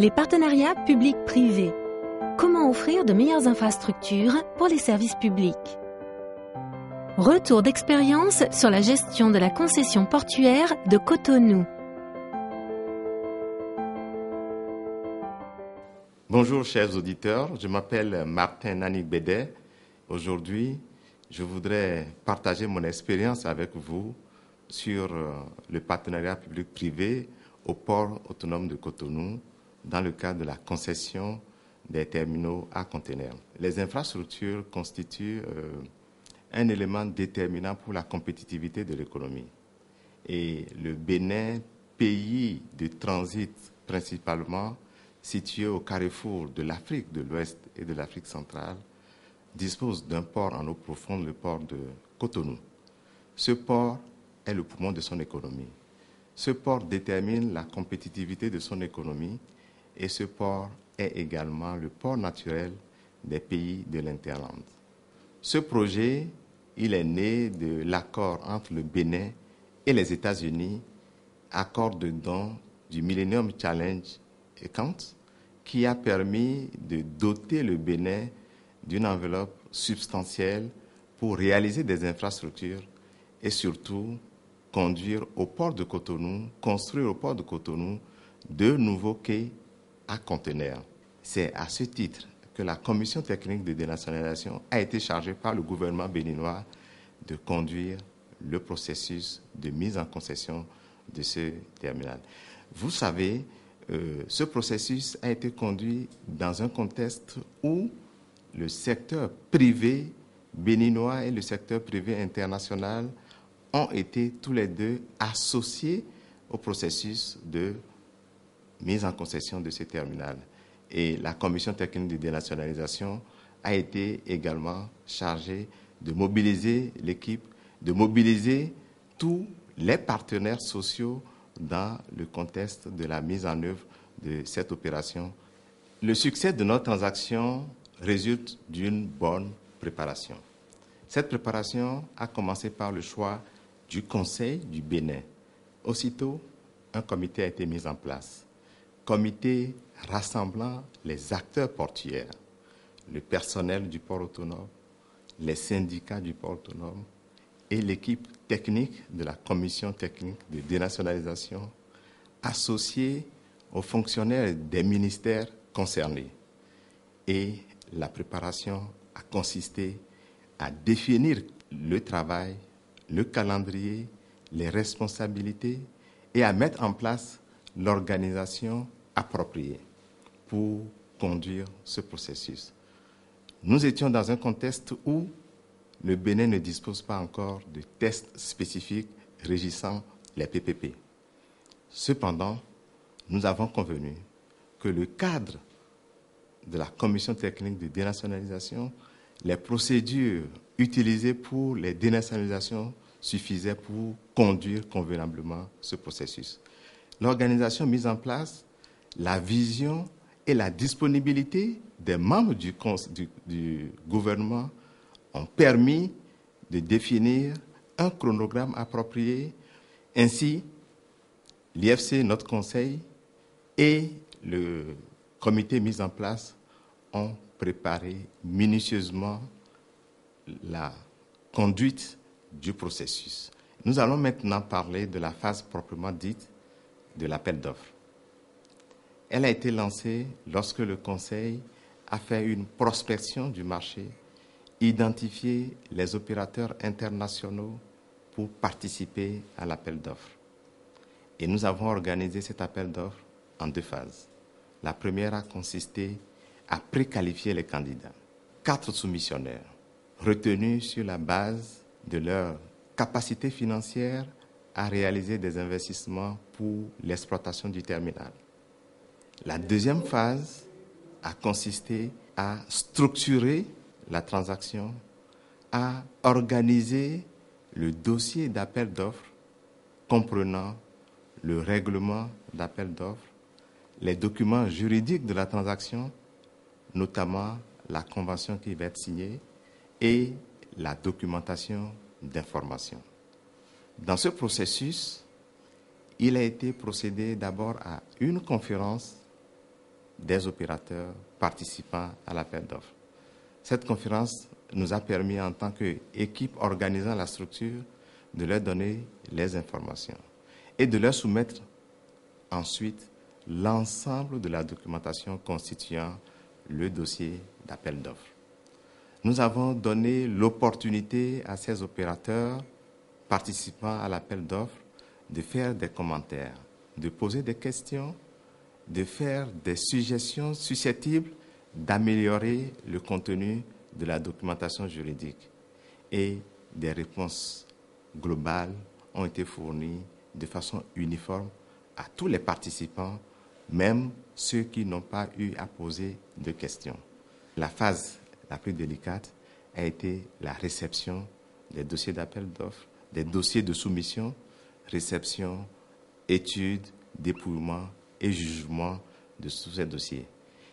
Les partenariats publics-privés. Comment offrir de meilleures infrastructures pour les services publics? Retour d'expérience sur la gestion de la concession portuaire de Cotonou. Bonjour chers auditeurs, je m'appelle Martin Nanik Bédet. Aujourd'hui, je voudrais partager mon expérience avec vous sur le partenariat public-privé au port autonome de Cotonou dans le cadre de la concession des terminaux à conteneurs. Les infrastructures constituent un élément déterminant pour la compétitivité de l'économie. Et le Bénin, pays de transit principalement situé au carrefour de l'Afrique de l'Ouest et de l'Afrique centrale, dispose d'un port en eau profonde, le port de Cotonou. Ce port est le poumon de son économie. Ce port détermine la compétitivité de son économie et ce port est également le port naturel des pays de l'Interland. Ce projet, il est né de l'accord entre le Bénin et les États-Unis, accord de don du Millennium Challenge Account, qui a permis de doter le Bénin d'une enveloppe substantielle pour réaliser des infrastructures et surtout conduire au port de Cotonou, construire au port de Cotonou de nouveaux quais à conteneurs. C'est à ce titre que la commission technique de dénationalisation a été chargée par le gouvernement béninois de conduire le processus de mise en concession de ce terminal. Vous savez, ce processus a été conduit dans un contexte où le secteur privé béninois et le secteur privé international ont été tous les deux associés au processus de mise en concession de ce terminal. Et la commission technique de dénationalisation a été également chargée de mobiliser l'équipe, de mobiliser tous les partenaires sociaux dans le contexte de la mise en œuvre de cette opération. Le succès de notre transaction résulte d'une bonne préparation. Cette préparation a commencé par le choix du Conseil du Bénin. Aussitôt, un comité a été mis en place. Comité rassemblant les acteurs portuaires, le personnel du port autonome, les syndicats du port autonome et l'équipe technique de la commission technique de dénationalisation associée aux fonctionnaires des ministères concernés. Et la préparation a consisté à définir le travail, le calendrier, les responsabilités et à mettre en place l'organisation appropriée pour conduire ce processus. Nous étions dans un contexte où le Bénin ne dispose pas encore de tests spécifiques régissant les PPP. Cependant, nous avons convenu que le cadre de la commission technique de dénationalisation, les procédures utilisées pour les dénationalisations suffisaient pour conduire convenablement ce processus. L'organisation mise en place, la vision et la disponibilité des membres du gouvernement ont permis de définir un chronogramme approprié. Ainsi, l'IFC, notre conseil, et le comité mis en place ont préparé minutieusement la conduite du processus. Nous allons maintenant parler de la phase proprement dite de l'appel d'offres. Elle a été lancée lorsque le Conseil a fait une prospection du marché, identifié les opérateurs internationaux pour participer à l'appel d'offres. Et nous avons organisé cet appel d'offres en deux phases. La première a consisté à préqualifier les candidats. 4 soumissionnaires, retenus sur la base de leur capacité financière à réaliser des investissements pour l'exploitation du terminal. La deuxième phase a consisté à structurer la transaction, à organiser le dossier d'appel d'offres comprenant le règlement d'appel d'offres, les documents juridiques de la transaction, notamment la convention qui va être signée et la documentation d'information. Dans ce processus, il a été procédé d'abord à une conférence des opérateurs participant à l'appel d'offres. Cette conférence nous a permis, en tant qu'équipe organisant la structure, de leur donner les informations et de leur soumettre ensuite l'ensemble de la documentation constituant le dossier d'appel d'offres. Nous avons donné l'opportunité à ces opérateurs participant à l'appel d'offres de faire des commentaires, de poser des questions, de faire des suggestions susceptibles d'améliorer le contenu de la documentation juridique. Et des réponses globales ont été fournies de façon uniforme à tous les participants, même ceux qui n'ont pas eu à poser de questions. La phase la plus délicate a été la réception des dossiers d'appel d'offres, des dossiers de soumission, réception, étude, dépouillement et jugement de tous ces dossiers.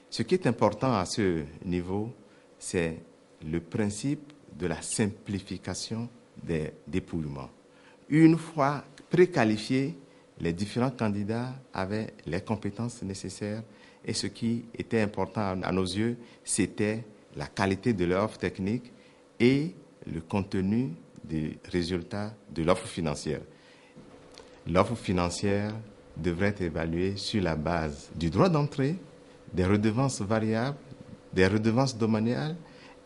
Ce qui est important à ce niveau, c'est le principe de la simplification des dépouillements. Une fois préqualifiés, les différents candidats avaient les compétences nécessaires et ce qui était important à nos yeux, c'était la qualité de l'offre technique et le contenu des résultats de l'offre financière. L'offre financière devrait être évaluée sur la base du droit d'entrée, des redevances variables, des redevances domaniales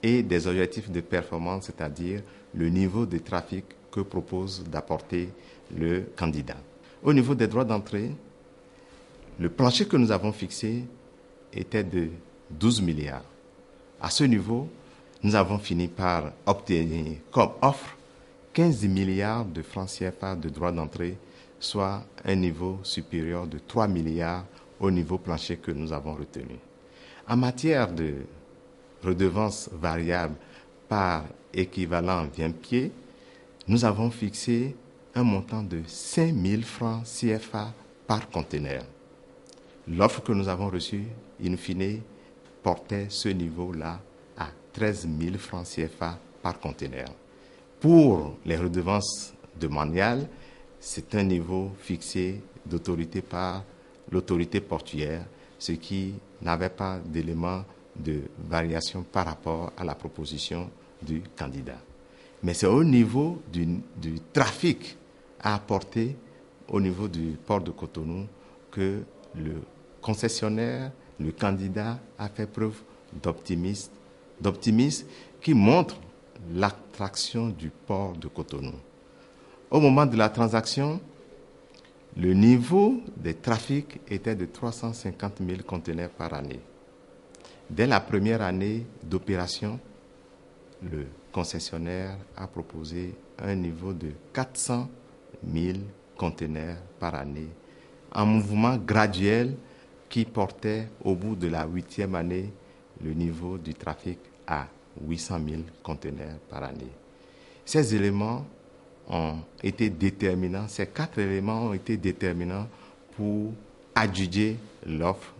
et des objectifs de performance, c'est-à-dire le niveau de trafic que propose d'apporter le candidat. Au niveau des droits d'entrée, le plancher que nous avons fixé était de 12 milliards. À ce niveau, nous avons fini par obtenir comme offre 15 milliards de francs CFA de droits d'entrée, soit un niveau supérieur de 3 milliards au niveau plancher que nous avons retenu. En matière de redevances variables par équivalent bien-pied, nous avons fixé un montant de 5 000 francs CFA par conteneur. L'offre que nous avons reçue, in fine, portait ce niveau-là à 13 000 francs CFA par conteneur. Pour les redevances domaniales, c'est un niveau fixé d'autorité par l'autorité portuaire, ce qui n'avait pas d'élément de variation par rapport à la proposition du candidat. Mais c'est au niveau du trafic à apporter au niveau du port de Cotonou que le concessionnaire, le candidat a fait preuve d'optimisme qui montre l'attraction du port de Cotonou. Au moment de la transaction, le niveau des trafics était de 350 000 conteneurs par année. Dès la première année d'opération, le concessionnaire a proposé un niveau de 400 000 conteneurs par année, un mouvement graduel qui portait au bout de la 8e année le niveau du trafic à 800 000 conteneurs par année. Ces éléments ont été déterminants, ces 4 éléments ont été déterminants pour adjuger l'offre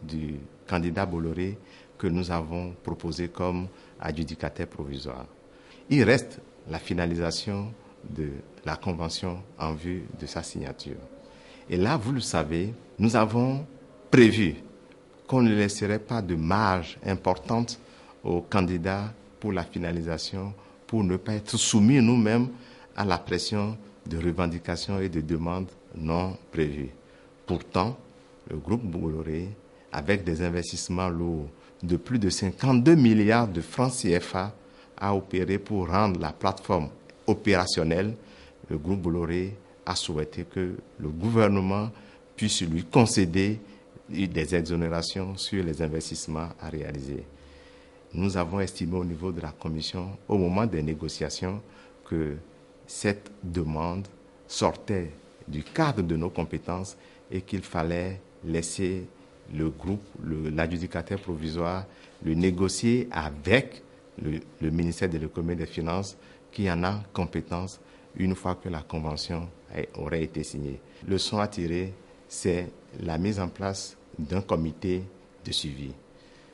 du candidat Bolloré que nous avons proposé comme adjudicataire provisoire. Il reste la finalisation de la convention en vue de sa signature. Et là, vous le savez, nous avons prévu qu'on ne laisserait pas de marge importante aux candidats pour la finalisation, pour ne pas être soumis nous-mêmes à la pression de revendications et de demandes non prévues. Pourtant, le groupe Bolloré, avec des investissements lourds de plus de 52 milliards de francs CFA, a opéré pour rendre la plateforme opérationnelle. Le groupe Bolloré a souhaité que le gouvernement puisse lui concéder des exonérations sur les investissements à réaliser. Nous avons estimé au niveau de la commission, au moment des négociations, que cette demande sortait du cadre de nos compétences et qu'il fallait laisser le groupe, l'adjudicataire provisoire, le négocier avec le ministère de l'économie et des finances qui en a compétence une fois que la convention aurait été signée. Le leçon à tirer, c'est la mise en place d'un comité de suivi.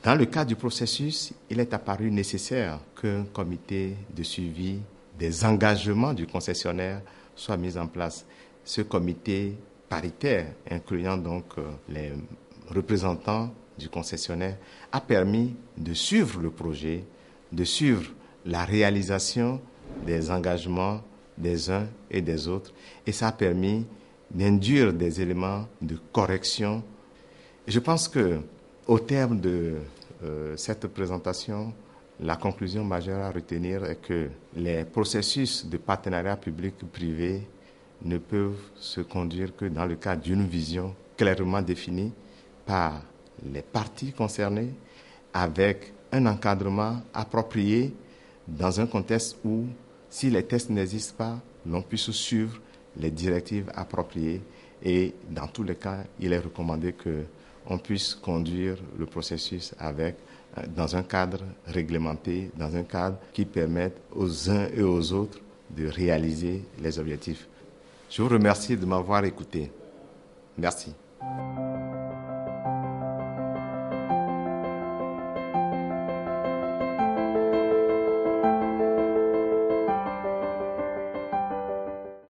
Dans le cadre du processus, il est apparu nécessaire qu'un comité de suivi des engagements du concessionnaire soit mis en place. Ce comité paritaire, incluant donc les représentants du concessionnaire a permis de suivre le projet, de suivre la réalisation des engagements des uns et des autres. Et ça a permis d'induire des éléments de correction. Je pense qu'au terme de cette présentation, la conclusion majeure à retenir est que les processus de partenariat public-privé ne peuvent se conduire que dans le cadre d'une vision clairement définie par les parties concernées, avec un encadrement approprié dans un contexte où, si les tests n'existent pas, l'on puisse suivre les directives appropriées. Et dans tous les cas, il est recommandé qu'on puisse conduire le processus dans un cadre réglementé, dans un cadre qui permette aux uns et aux autres de réaliser les objectifs. Je vous remercie de m'avoir écouté. Merci.